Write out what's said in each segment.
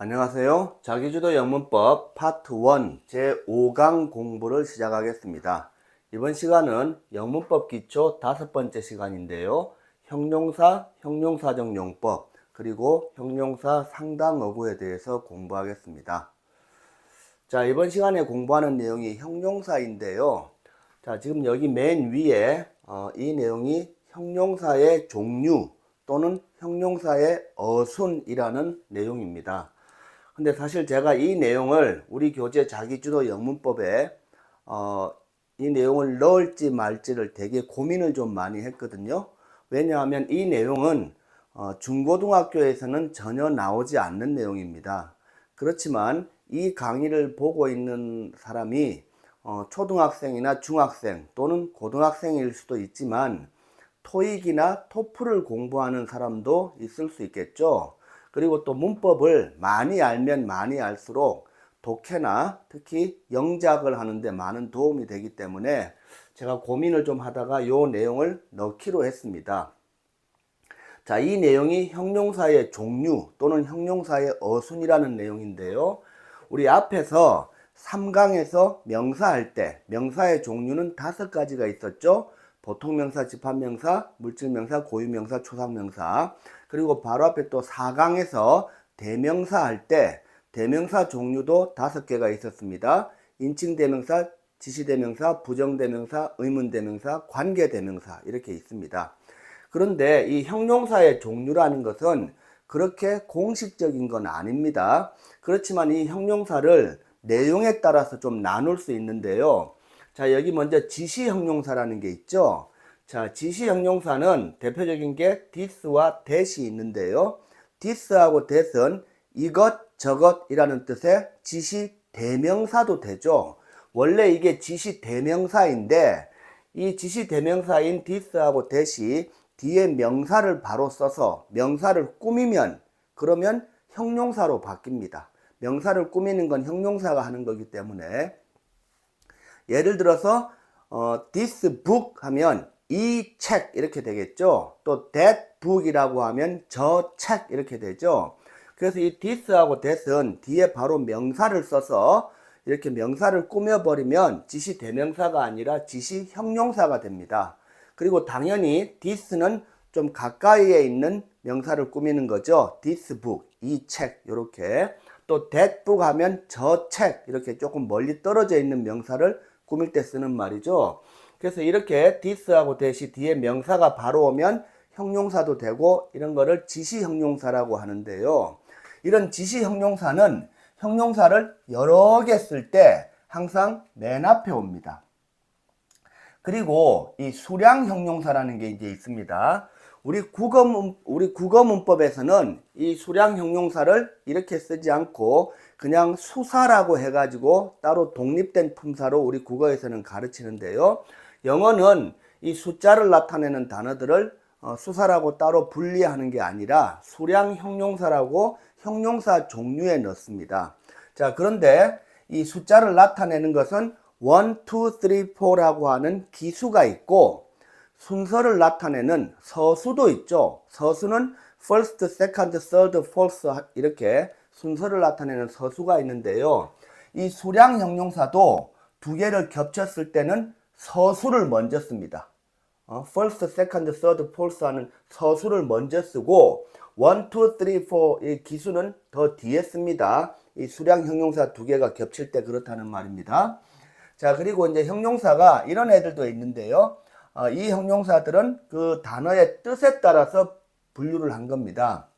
안녕하세요. 자기주도 영문법 파트 1 제5강 공부를 시작하겠습니다. 이번 시간은 영문법 기초 5번째 시간인데요. 형용사, 형용사적 용법, 그리고 형용사 상당어구에 대해서 공부하겠습니다. 자, 이번 시간에 공부하는 내용이 형용사인데요. 자, 지금 여기 맨 위에 이 내용이 형용사의 종류 또는 형용사의 어순이라는 내용입니다. 근데 사실 제가 이 내용을 우리 교재 자기주도 영문법에 이 내용을 넣을지 말지를 되게 고민을 좀 많이 했거든요. 왜냐하면 이 내용은 중고등학교에서는 전혀 나오지 않는 내용입니다. 그렇지만 이 강의를 보고 있는 사람이 초등학생이나 중학생 또는 고등학생일 수도 있지만 토익이나 토플을 공부하는 사람도 있을 수 있겠죠. 그리고 또 문법을 많이 알면 많이 알수록 독해나 특히 영작을 하는데 많은 도움이 되기 때문에 제가 고민을 좀 하다가 이 내용을 넣기로 했습니다. 자, 이 내용이 형용사의 종류 또는 형용사의 어순이라는 내용인데요. 우리 앞에서 3강에서 명사할 때 명사의 종류는 5가지가 있었죠. 보통명사, 집합명사, 물질명사, 고유명사, 초상명사. 그리고 바로 앞에 또 4강에서 대명사 할 때 대명사 종류도 5개가 있었습니다. 인칭대명사, 지시대명사, 부정대명사, 의문대명사, 관계대명사 이렇게 있습니다. 그런데 이 형용사의 종류라는 것은 그렇게 공식적인 건 아닙니다. 그렇지만 이 형용사를 내용에 따라서 좀 나눌 수 있는데요. 자, 여기 먼저 지시형용사라는 게 있죠. 자, 지시형용사는 대표적인 게 this와 that이 있는데요. this하고 that은 이것, 저것이라는 뜻의 지시대명사도 되죠. 원래 이게 지시대명사인데 이 지시대명사인 this하고 that이 뒤에 명사를 바로 써서 명사를 꾸미면 그러면 형용사로 바뀝니다. 명사를 꾸미는 건 형용사가 하는 거기 때문에 예를 들어서 this book 하면 이 책 이렇게 되겠죠. 또 that book이라고 하면 저 책 이렇게 되죠. 그래서 이 this하고 that은 뒤에 바로 명사를 써서 이렇게 명사를 꾸며버리면 지시 대명사가 아니라 지시 형용사가 됩니다. 그리고 당연히 this는 좀 가까이에 있는 명사를 꾸미는 거죠. this book, 이 책 이렇게. 또 that book 하면 저 책 이렇게 조금 멀리 떨어져 있는 명사를 꾸밀 때 쓰는 말이죠. 그래서 이렇게 this하고 that이 뒤에 명사가 바로 오면 형용사도 되고 이런 거를 지시형용사라고 하는데요. 이런 지시형용사는 형용사를 여러 개 쓸 때 항상 맨 앞에 옵니다. 그리고 이 수량형용사라는 게 이제 있습니다. 우리 국어 문법에서는 이 수량형용사를 이렇게 쓰지 않고 그냥 수사라고 해가지고 따로 독립된 품사로 우리 국어에서는 가르치는데요. 영어는 이 숫자를 나타내는 단어들을 수사라고 따로 분리하는 게 아니라 수량형용사라고 형용사 종류에 넣습니다. 자, 그런데 이 숫자를 나타내는 것은 1, 2, 3, 4라고 하는 기수가 있고 순서를 나타내는 서수도 있죠. 서수는 first, second, third, fourth 이렇게 순서를 나타내는 서수가 있는데요. 이 수량 형용사도 두 개를 겹쳤을 때는 서수를 먼저 씁니다. first, second, third, fourth 하는 서수를 먼저 쓰고 1, 2, 3, 4 이 기수는 더 뒤에 씁니다. 이 수량 형용사 두 개가 겹칠 때 그렇다는 말입니다. 자, 그리고 이제 형용사가 이런 애들도 있는데요. 이 형용사들은 그 단어의 뜻에 따라서 분류를 한 겁니다.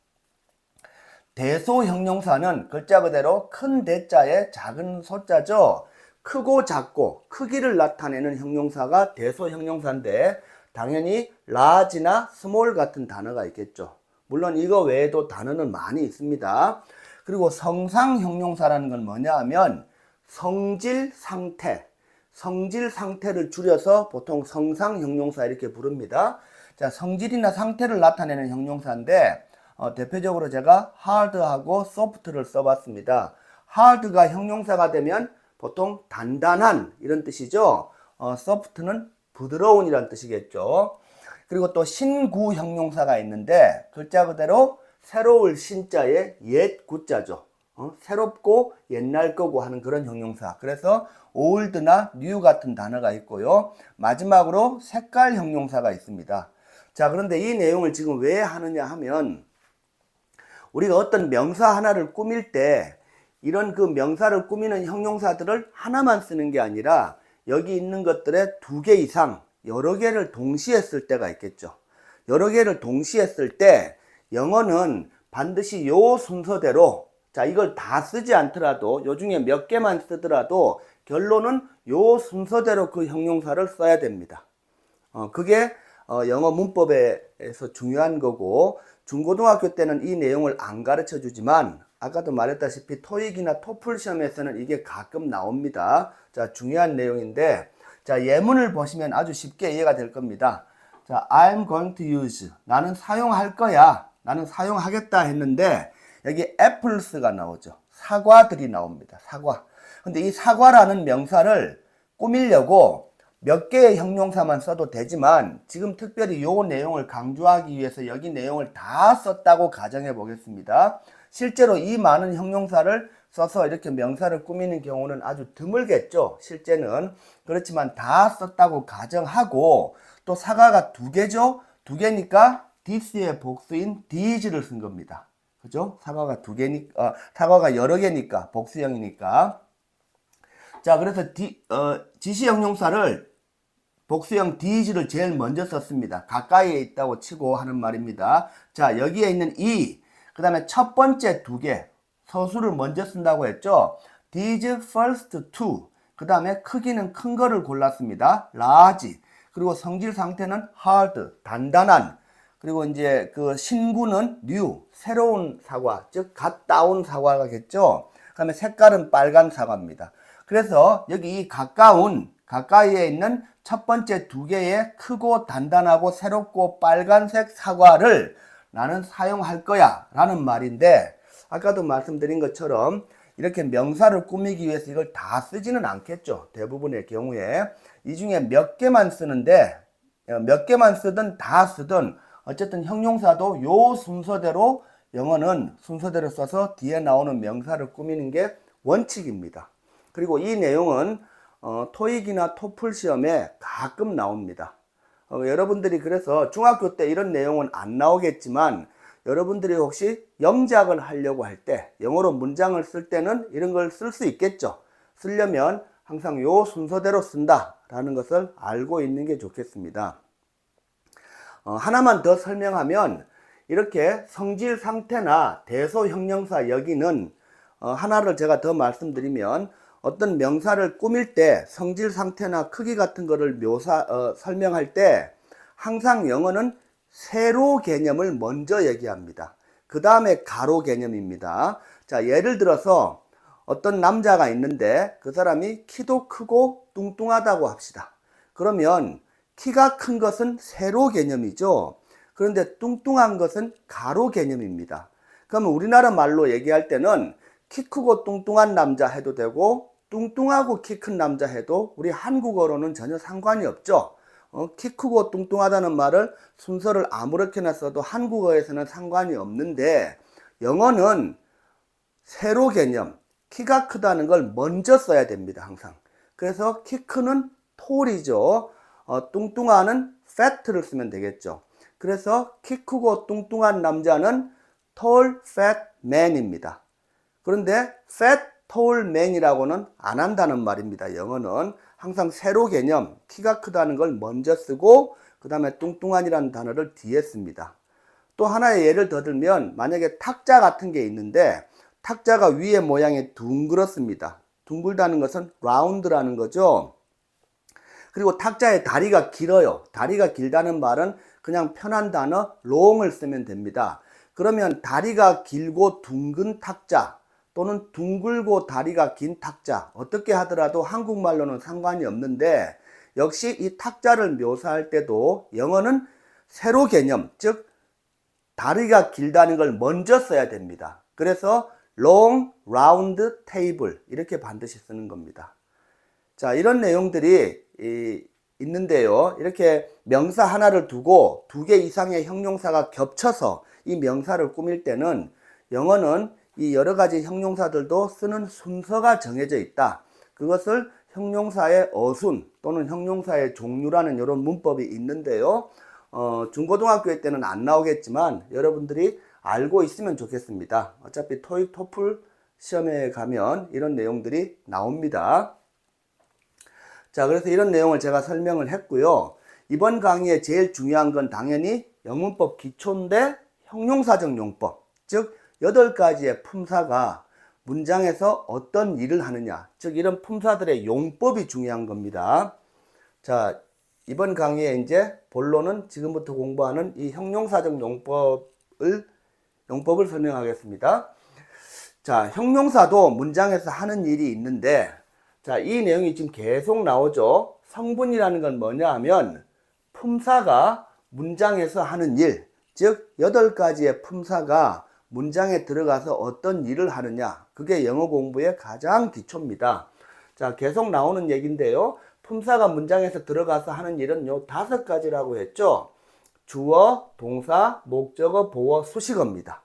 대소 형용사는 글자 그대로 큰 대자에 작은 소자죠. 크고 작고 크기를 나타내는 형용사가 대소 형용사인데 당연히 large나 small 같은 단어가 있겠죠. 물론 이거 외에도 단어는 많이 있습니다. 그리고 성상 형용사라는 건 뭐냐 하면 성질 상태, 성질 상태를 줄여서 보통 성상 형용사 이렇게 부릅니다. 자, 성질이나 상태를 나타내는 형용사인데 대표적으로 제가 hard하고 soft를 써봤습니다. hard가 형용사가 되면 보통 단단한 이런 뜻이죠. soft는 부드러운 이란 뜻이겠죠. 그리고 또 신구 형용사가 있는데 글자 그대로 새로울 신자에 옛 구자죠. 새롭고 옛날 거고 하는 그런 형용사. 그래서 old나 new 같은 단어가 있고요. 마지막으로 색깔 형용사가 있습니다. 자, 그런데 이 내용을 지금 왜 하느냐 하면 우리가 어떤 명사 하나를 꾸밀 때 이런 그 명사를 꾸미는 형용사들을 하나만 쓰는 게 아니라 여기 있는 것들의 2개 이상 여러 개를 동시에 쓸 때가 있겠죠. 여러 개를 동시에 쓸 때 영어는 반드시 요 순서대로, 자, 이걸 다 쓰지 않더라도 요 중에 몇 개만 쓰더라도 결론은 요 순서대로 그 형용사를 써야 됩니다. 그게 영어 문법에서 중요한 거고, 중고등학교 때는 이 내용을 안 가르쳐 주지만 아까도 말했다시피 토익이나 토플 시험에서는 이게 가끔 나옵니다. 자, 중요한 내용인데, 자, 예문을 보시면 아주 쉽게 이해가 될 겁니다. 자, I'm going to use. 나는 사용할 거야. 나는 사용하겠다 했는데 여기 apples가 나오죠. 사과들이 나옵니다. 사과. 근데 이 사과라는 명사를 꾸미려고 몇 개의 형용사만 써도 되지만 지금 특별히 요 내용을 강조하기 위해서 여기 내용을 다 썼다고 가정해 보겠습니다. 실제로 이 많은 형용사를 써서 이렇게 명사를 꾸미는 경우는 아주 드물겠죠. 실제는. 그렇지만 다 썼다고 가정하고 또 사과가 2개죠. 2개니까 this의 복수인 these를 쓴 겁니다. 그죠? 사과가 2개니까, 사과가 여러 개니까 복수형이니까. 자, 그래서 지시 형용사를 복수형 these를 제일 먼저 썼습니다. 가까이에 있다고 치고 하는 말입니다. 자, 여기에 있는 그 다음에 첫 번째 2개 서술을 먼저 쓴다고 했죠. these first two. 그 다음에 크기는 큰 거를 골랐습니다. large. 그리고 성질 상태는 hard, 단단한. 그리고 이제 그 신구는 new, 새로운 사과, 즉 갓 따온 사과겠죠. 그 다음에 색깔은 빨간 사과입니다. 그래서 여기 이 가까이에 있는 첫 번째 2개의 크고 단단하고 새롭고 빨간색 사과를 나는 사용할 거야 라는 말인데, 아까도 말씀드린 것처럼 이렇게 명사를 꾸미기 위해서 이걸 다 쓰지는 않겠죠. 대부분의 경우에 이 중에 몇 개만 쓰는데, 몇 개만 쓰든 다 쓰든 어쨌든 형용사도 요 순서대로, 영어는 순서대로 써서 뒤에 나오는 명사를 꾸미는 게 원칙입니다. 그리고 이 내용은 토익이나 토플 시험에 가끔 나옵니다. 여러분들이 그래서 중학교 때 이런 내용은 안 나오겠지만 여러분들이 혹시 영작을 하려고 할 때, 영어로 문장을 쓸 때는 이런 걸 쓸 수 있겠죠. 쓰려면 항상 요 순서대로 쓴다라는 것을 알고 있는 게 좋겠습니다. 하나만 더 설명하면 이렇게 성질 상태나 대소 형용사 여기는 하나를 제가 더 말씀드리면 어떤 명사를 꾸밀 때 성질 상태나 크기 같은 거를 설명할 때 항상 영어는 세로 개념을 먼저 얘기합니다. 그 다음에 가로 개념입니다. 자, 예를 들어서 어떤 남자가 있는데 그 사람이 키도 크고 뚱뚱하다고 합시다. 그러면 키가 큰 것은 세로 개념이죠. 그런데 뚱뚱한 것은 가로 개념입니다. 그러면 우리나라 말로 얘기할 때는 키 크고 뚱뚱한 남자 해도 되고 뚱뚱하고 키 큰 남자 해도 우리 한국어로는 전혀 상관이 없죠. 키 크고 뚱뚱하다는 말을 순서를 아무렇게나 써도 한국어에서는 상관이 없는데 영어는 세로 개념, 키가 크다는 걸 먼저 써야 됩니다. 항상. 그래서 키 크는 tall이죠. 뚱뚱한은 fat를 쓰면 되겠죠. 그래서 키 크고 뚱뚱한 남자는 tall, fat man입니다. 그런데 fat, tall man이라고는 안 한다는 말입니다. 영어는 항상 세로 개념, 키가 크다는 걸 먼저 쓰고 그 다음에 뚱뚱한이라는 단어를 뒤에 씁니다. 또 하나의 예를 더 들면 만약에 탁자 같은 게 있는데 탁자가 위에 모양이 둥그렇습니다. 둥글다는 것은 round라는 거죠. 그리고 탁자의 다리가 길어요. 다리가 길다는 말은 그냥 편한 단어 long을 쓰면 됩니다. 그러면 다리가 길고 둥근 탁자 또는 둥글고 다리가 긴 탁자, 어떻게 하더라도 한국말로는 상관이 없는데 역시 이 탁자를 묘사할 때도 영어는 세로 개념, 즉 다리가 길다는 걸 먼저 써야 됩니다. 그래서 long, round, table 이렇게 반드시 쓰는 겁니다. 자, 이런 내용들이 있는데요. 이렇게 명사 하나를 두고 2개 이상의 형용사가 겹쳐서 이 명사를 꾸밀 때는 영어는 이 여러 가지 형용사들도 쓰는 순서가 정해져 있다. 그것을 형용사의 어순 또는 형용사의 종류라는 이런 문법이 있는데요. 중고등학교 때는 안 나오겠지만 여러분들이 알고 있으면 좋겠습니다. 어차피 토익, 토플 시험에 가면 이런 내용들이 나옵니다. 자, 그래서 이런 내용을 제가 설명을 했고요. 이번 강의에 제일 중요한 건 당연히 영문법 기초인데 형용사적 용법, 즉 8가지의 품사가 문장에서 어떤 일을 하느냐, 즉 이런 품사들의 용법이 중요한 겁니다. 자, 이번 강의에 이제 본론은 지금부터 공부하는 이 형용사적 용법을 설명하겠습니다. 자, 형용사도 문장에서 하는 일이 있는데, 자, 이 내용이 지금 계속 나오죠. 성분이라는 건 뭐냐 하면 품사가 문장에서 하는 일, 즉 8가지의 품사가 문장에 들어가서 어떤 일을 하느냐, 그게 영어 공부의 가장 기초입니다. 자, 계속 나오는 얘기인데요. 품사가 문장에서 들어가서 하는 일은 요 5가지라고 했죠. 주어, 동사, 목적어, 보어, 수식어입니다.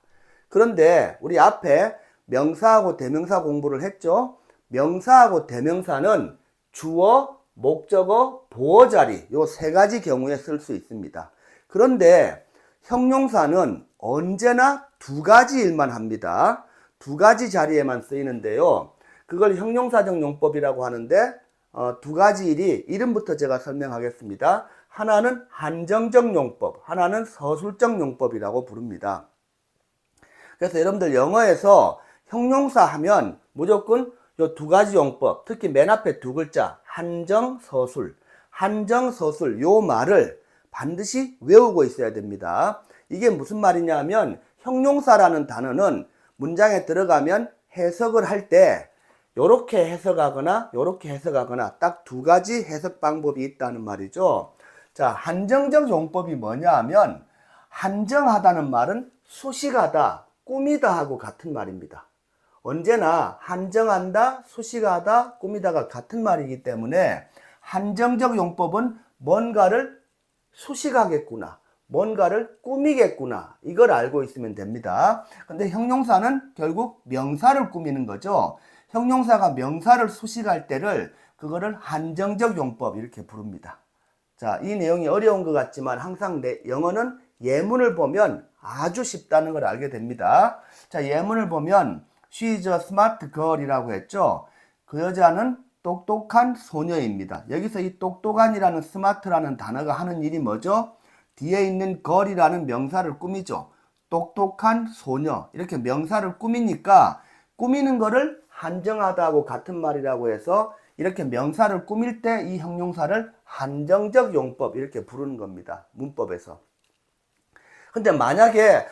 그런데 우리 앞에 명사하고 대명사 공부를 했죠. 명사하고 대명사는 주어, 목적어, 보어 자리 요 3가지 경우에 쓸 수 있습니다. 그런데 형용사는 언제나 2가지 일만 합니다. 2가지 자리에만 쓰이는데요. 그걸 형용사적 용법이라고 하는데 2가지 일이 이름부터 제가 설명하겠습니다. 하나는 한정적 용법, 하나는 서술적 용법이라고 부릅니다. 그래서 여러분들 영어에서 형용사 하면 무조건 요 2가지 용법, 특히 맨 앞에 2글자 한정, 서술, 한정, 서술 요 말을 반드시 외우고 있어야 됩니다. 이게 무슨 말이냐 하면 형용사라는 단어는 문장에 들어가면 해석을 할 때 요렇게 해석하거나 요렇게 해석하거나 딱 2가지 해석 방법이 있다는 말이죠. 자, 한정적 용법이 뭐냐 하면 한정하다는 말은 수식하다, 꾸미다 하고 같은 말입니다. 언제나 한정한다, 수식하다, 꾸미다가 같은 말이기 때문에 한정적 용법은 뭔가를 수식하겠구나, 뭔가를 꾸미겠구나, 이걸 알고 있으면 됩니다. 근데 형용사는 결국 명사를 꾸미는 거죠. 형용사가 명사를 수식할 때를 그거를 한정적 용법 이렇게 부릅니다. 자, 이 내용이 어려운 것 같지만 항상 영어는 예문을 보면 아주 쉽다는 걸 알게 됩니다. 자, 예문을 보면 She is a smart girl이라고 했죠. 그 여자는 똑똑한 소녀입니다. 여기서 이 똑똑한이라는 smart라는 단어가 하는 일이 뭐죠? 뒤에 있는 girl이라는 명사를 꾸미죠. 똑똑한 소녀, 이렇게 명사를 꾸미니까 꾸미는 거를 한정하다하고 같은 말이라고 해서 이렇게 명사를 꾸밀 때 이 형용사를 한정적 용법 이렇게 부르는 겁니다. 문법에서. 근데 만약에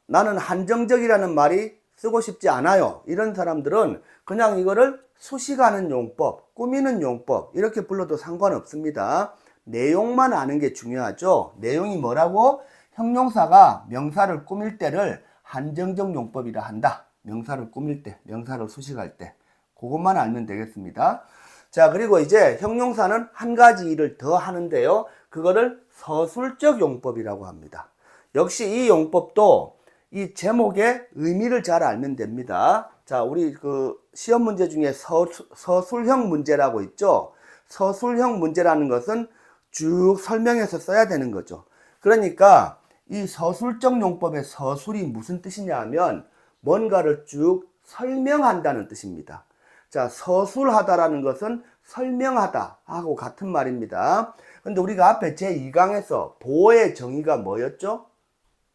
나는 한정적이라는 말이 쓰고 싶지 않아요, 이런 사람들은 그냥 이거를 수식하는 용법, 꾸미는 용법 이렇게 불러도 상관없습니다. 내용만 아는 게 중요하죠. 내용이 뭐라고? 형용사가 명사를 꾸밀 때를 한정적 용법이라 한다. 명사를 꾸밀 때, 명사를 수식할 때 그것만 알면 되겠습니다. 자, 그리고 이제 형용사는 한 가지 일을 더 하는데요. 그거를 서술적 용법이라고 합니다. 역시 이 용법도 이 제목의 의미를 잘 알면 됩니다. 자, 우리 그 시험 문제 중에 서술형 문제라고 있죠. 서술형 문제라는 것은 쭉 설명해서 써야 되는 거죠. 그러니까 이 서술적 용법의 서술이 무슨 뜻이냐 하면 뭔가를 쭉 설명한다는 뜻입니다. 자, 서술하다라는 것은 설명하다 하고 같은 말입니다. 근데 우리가 앞에 제2강에서 보어의 정의가 뭐였죠?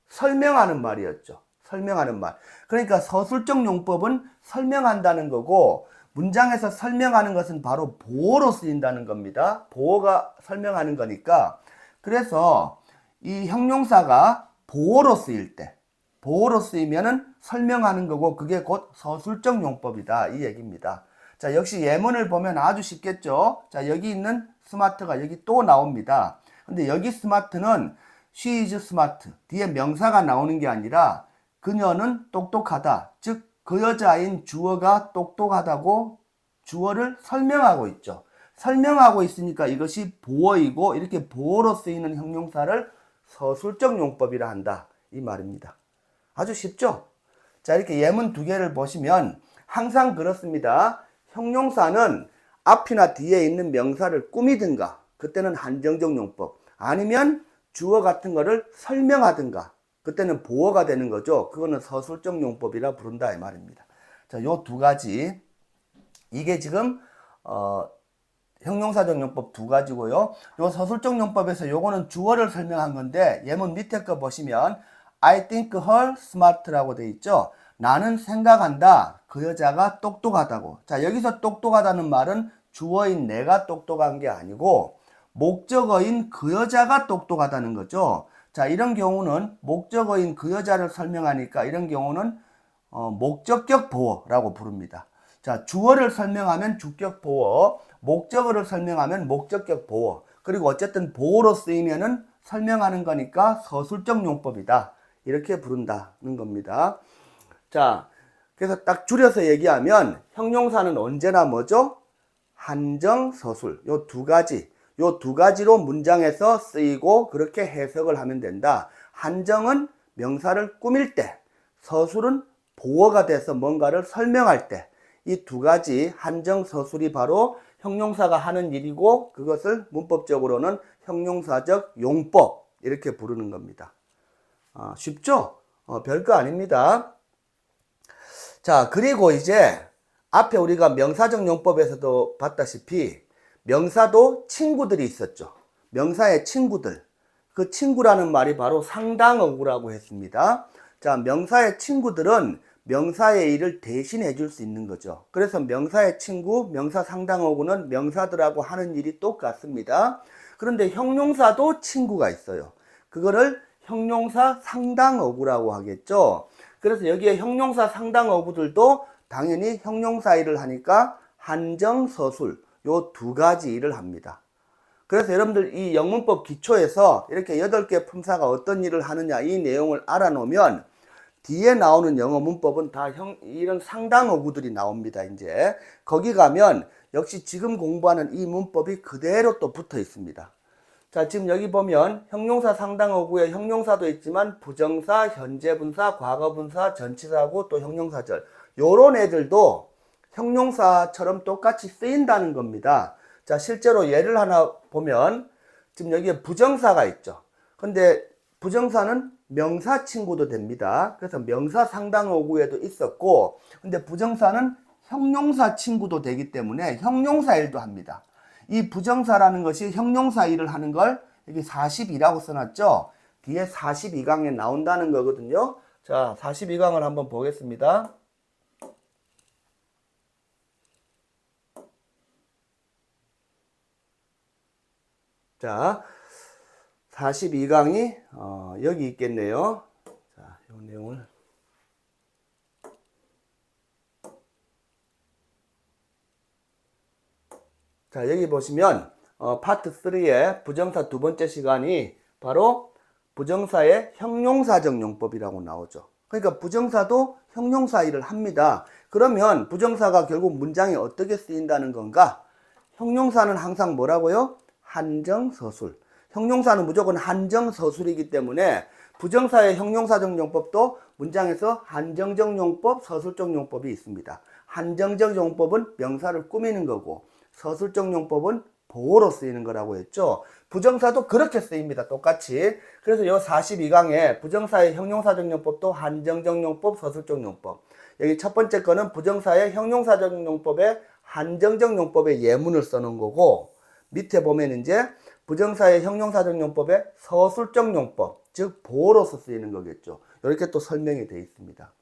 설명하는 말이었죠. 설명하는 말. 그러니까 서술적 용법은 설명한다는 거고 문장에서 설명하는 것은 바로 보어로 쓰인다는 겁니다. 보어가 설명하는 거니까. 그래서 이 형용사가 보어로 쓰일 때, 보어로 쓰이면은 설명하는 거고 그게 곧 서술적 용법이다 이 얘기입니다. 자, 역시 예문을 보면 아주 쉽겠죠. 자, 여기 있는 스마트가 여기 또 나옵니다. 근데 여기 스마트는 she is smart 뒤에 명사가 나오는 게 아니라 그녀는 똑똑하다, 즉 그 여자인 주어가 똑똑하다고 주어를 설명하고 있죠. 설명하고 있으니까 이것이 보어이고 이렇게 보어로 쓰이는 형용사를 서술적 용법이라 한다 이 말입니다. 아주 쉽죠? 자, 이렇게 예문 두 개를 보시면 항상 그렇습니다. 형용사는 앞이나 뒤에 있는 명사를 꾸미든가, 그때는 한정적 용법, 아니면 주어 같은 거를 설명하든가, 그때는 보어가 되는 거죠. 그거는 서술적 용법이라 부른다 이 말입니다. 자, 요 두 가지, 이게 지금 형용사적 용법 두 가지고요. 요 서술적 용법에서 요거는 주어를 설명한 건데, 예문 밑에 거 보시면 I think her smart라고 돼 있죠. 나는 생각한다. 그 여자가 똑똑하다고. 자, 여기서 똑똑하다는 말은 주어인 내가 똑똑한 게 아니고 목적어인 그 여자가 똑똑하다는 거죠. 자, 이런 경우는 목적어인 그 여자를 설명하니까 이런 경우는 목적격 보어라고 부릅니다. 자, 주어를 설명하면 주격 보어, 목적어를 설명하면 목적격 보어, 그리고 어쨌든 보어로 쓰이면은 설명하는 거니까 서술적 용법이다. 이렇게 부른다는 겁니다. 자, 그래서 딱 줄여서 얘기하면 형용사는 언제나 뭐죠? 한정, 서술. 요 두 가지로 문장에서 쓰이고 그렇게 해석을 하면 된다. 한정은 명사를 꾸밀 때, 서술은 보어가 돼서 뭔가를 설명할 때, 이 두 가지 한정, 서술이 바로 형용사가 하는 일이고 그것을 문법적으로는 형용사적 용법 이렇게 부르는 겁니다. 쉽죠? 별거 아닙니다. 자, 그리고 이제 앞에 우리가 명사적 용법에서도 봤다시피 명사도 친구들이 있었죠. 명사의 친구들. 그 친구라는 말이 바로 상당어구라고 했습니다. 자, 명사의 친구들은 명사의 일을 대신해 줄 수 있는 거죠. 그래서 명사의 친구, 명사 상당어구는 명사들하고 하는 일이 똑같습니다. 그런데 형용사도 친구가 있어요. 그거를 형용사 상당어구라고 하겠죠. 그래서 여기에 형용사 상당어구들도 당연히 형용사 일을 하니까 한정, 서술 요 두 가지 일을 합니다. 그래서 여러분들 이 영문법 기초에서 이렇게 8개 품사가 어떤 일을 하느냐 이 내용을 알아놓으면 뒤에 나오는 영어 문법은 다 이런 상당어구들이 나옵니다. 이제 거기 가면 역시 지금 공부하는 이 문법이 그대로 또 붙어 있습니다. 자, 지금 여기 보면 형용사 상당어구에 형용사도 있지만 부정사, 현재분사, 과거분사, 전치사고 또 형용사절 요런 애들도 형용사처럼 똑같이 쓰인다는 겁니다. 자, 실제로 예를 하나 보면 지금 여기에 부정사가 있죠. 근데 부정사는 명사 친구도 됩니다. 그래서 명사 상당어구에도 있었고, 근데 부정사는 형용사 친구도 되기 때문에 형용사 일도 합니다. 이 부정사라는 것이 형용사 일을 하는 걸 여기 42라고 써놨죠. 뒤에 42강에 나온다는 거거든요. 자, 42강을 한번 보겠습니다. 자, 42강이 여기 있겠네요. 자, 이 내용을 자, 여기 보시면 파트 3의 부정사 두 번째 시간이 바로 부정사의 형용사적 용법이라고 나오죠. 그러니까 부정사도 형용사 일을 합니다. 그러면 부정사가 결국 문장에 어떻게 쓰인다는 건가? 형용사는 항상 뭐라고요? 한정서술. 형용사는 무조건 한정서술이기 때문에 부정사의 형용사적 용법도 문장에서 한정적 용법, 서술적 용법이 있습니다. 한정적 용법은 명사를 꾸미는 거고 서술적 용법은 보어로 쓰이는 거라고 했죠. 부정사도 그렇게 쓰입니다. 똑같이. 그래서 이 42강에 부정사의 형용사적 용법도 한정적 용법, 서술적 용법. 여기 첫 번째 거는 부정사의 형용사적 용법에 한정적 용법의 예문을 써놓은 거고 밑에 보면 이제 부정사의 형용사적 용법에 서술적 용법, 즉 보어로서 쓰이는 거겠죠. 이렇게 또 설명이 되어 있습니다.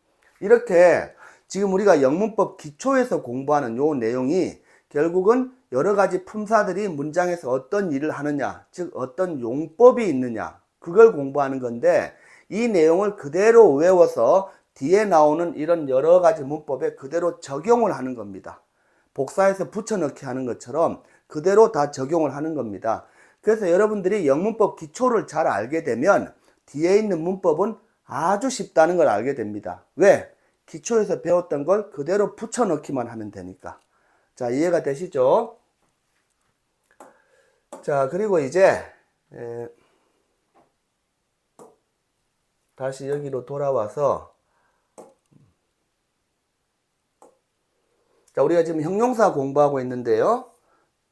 이렇게 지금 우리가 영문법 기초에서 공부하는 요 내용이 결국은 여러 가지 품사들이 문장에서 어떤 일을 하느냐, 즉 어떤 용법이 있느냐, 그걸 공부하는 건데 이 내용을 그대로 외워서 뒤에 나오는 이런 여러 가지 문법에 그대로 적용을 하는 겁니다. 복사해서 붙여넣기 하는 것처럼 그대로 다 적용을 하는 겁니다. 그래서 여러분들이 영문법 기초를 잘 알게 되면 뒤에 있는 문법은 아주 쉽다는 걸 알게 됩니다. 왜? 기초에서 배웠던 걸 그대로 붙여넣기만 하면 되니까. 자, 이해가 되시죠? 자, 그리고 이제 다시 여기로 돌아와서 자, 우리가 지금 형용사 공부하고 있는데요.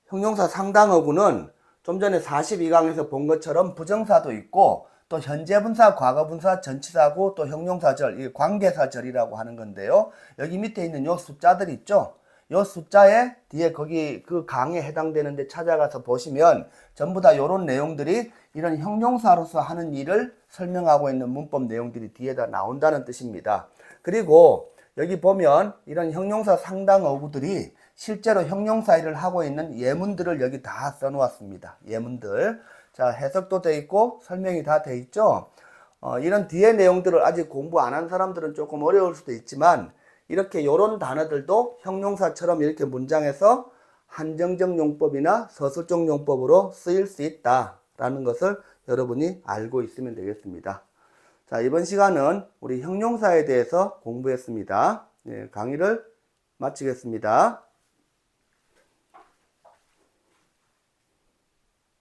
형용사 상당어구는 좀 전에 42강에서 본 것처럼 부정사도 있고 또 현재분사, 과거분사, 전치사고 또 형용사절, 이 관계사절이라고 하는 건데요. 여기 밑에 있는 요 숫자들 있죠. 요 숫자에 뒤에 거기 그 강에 해당되는 데 찾아가서 보시면 전부 다 요런 내용들이 이런 형용사로서 하는 일을 설명하고 있는 문법 내용들이 뒤에다 나온다는 뜻입니다. 그리고 여기 보면 이런 형용사 상당어구들이 실제로 형용사 일을 하고 있는 예문들을 여기 다 써놓았습니다. 예문들. 자, 해석도 돼 있고 설명이 다 돼 있죠. 이런 뒤에 내용들을 아직 공부 안 한 사람들은 조금 어려울 수도 있지만 이렇게 요런 단어들도 형용사처럼 이렇게 문장에서 한정적 용법이나 서술적 용법으로 쓰일 수 있다라는 것을 여러분이 알고 있으면 되겠습니다. 자, 이번 시간은 우리 형용사에 대해서 공부했습니다. 네, 강의를 마치겠습니다.